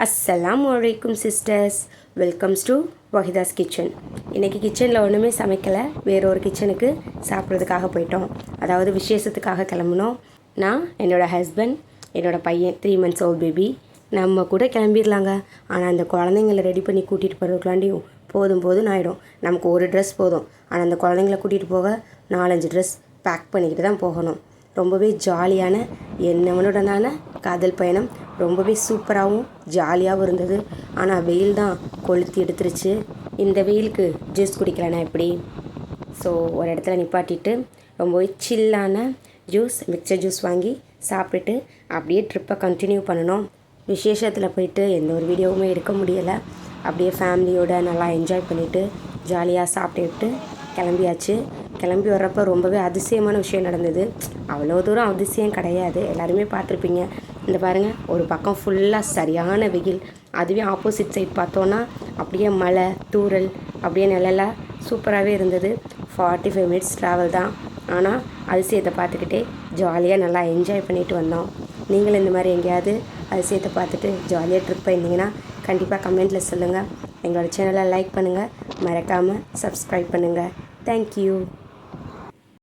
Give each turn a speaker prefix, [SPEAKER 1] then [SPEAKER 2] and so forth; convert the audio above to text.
[SPEAKER 1] அஸ்ஸலாமு அலைக்கும் sisters, welcomes to வஹிதாஸ் kitchen. இன்றைக்கி கிச்சனில் ஒன்றுமே சமைக்கலை, வேறொரு கிச்சனுக்கு சாப்பிட்றதுக்காக போயிட்டோம். அதாவது விசேஷத்துக்காக கிளம்புனோம். நான், என்னோடய ஹஸ்பண்ட், என்னோடய பையன் 3 months old பேபி நம்ம கூட கிளம்பிடலாங்க. ஆனால் அந்த குழந்தைங்கள ரெடி பண்ணி கூட்டிகிட்டு போகிறதுக்குள்ளாண்டியும் போதும் ஆகிடும். நமக்கு ஒரு ட்ரெஸ் போதும், ஆனால் அந்த குழந்தைங்கள கூட்டிகிட்டு போக 4-5 ட்ரெஸ் பேக் பண்ணிக்கிட்டு தான் போகணும். ரொம்பவே ஜாலியான என்னவனுடனான காதல் பயணம் ரொம்பவே சூப்பராகவும் ஜாலியாகவும் இருந்தது. ஆனால் வெயில் தான் கொளுத்தி எடுத்துருச்சு. இந்த வெயிலுக்கு ஜூஸ் குடிக்கலன்னா எப்படி? ஸோ ஒரு இடத்துல நிப்பாட்டிட்டு ரொம்பவே சில்லான மிக்சர் ஜூஸ் வாங்கி சாப்பிட்டுட்டு அப்படியே ட்ரிப்பை கண்டினியூ பண்ணணும். விசேஷத்தில் போயிட்டு எந்த ஒரு வீடியோவுமே எடுக்க முடியலை. அப்படியே ஃபேமிலியோடு நல்லா என்ஜாய் பண்ணிவிட்டு ஜாலியாக சாப்பிட்டுட்டு கிளம்பியாச்சு. கிளம்பி வர்றப்போ ரொம்பவே அதிசயமான விஷயம் நடந்தது. அவ்வளோ தூரம் அதிசயம் கிடையாது, எல்லாருமே பார்த்துருப்பீங்க. இந்த பாருங்கள், ஒரு பக்கம் ஃபுல்லாக சரியான வெயில், அதுவே ஆப்போசிட் சைட் பார்த்தோன்னா அப்படியே மழை தூறல், அப்படியே நிழலாக சூப்பராகவே இருந்தது. 45 minutes ட்ராவல் தான். ஆனால் அதிசயத்தை பார்த்துக்கிட்டே ஜாலியாக நல்லா என்ஜாய் பண்ணிட்டு வந்தோம். நீங்களும் இந்த மாதிரி எங்கேயாவது அதிசயத்தை பார்த்துட்டு ஜாலியாக ட்ரிப் போயிருந்தீங்கன்னா கண்டிப்பாக கமெண்ட்டில் சொல்லுங்கள். எங்களோட சேனலை லைக் பண்ணுங்கள், மறக்காமல் சப்ஸ்கிரைப் பண்ணுங்கள். தேங்க்யூ.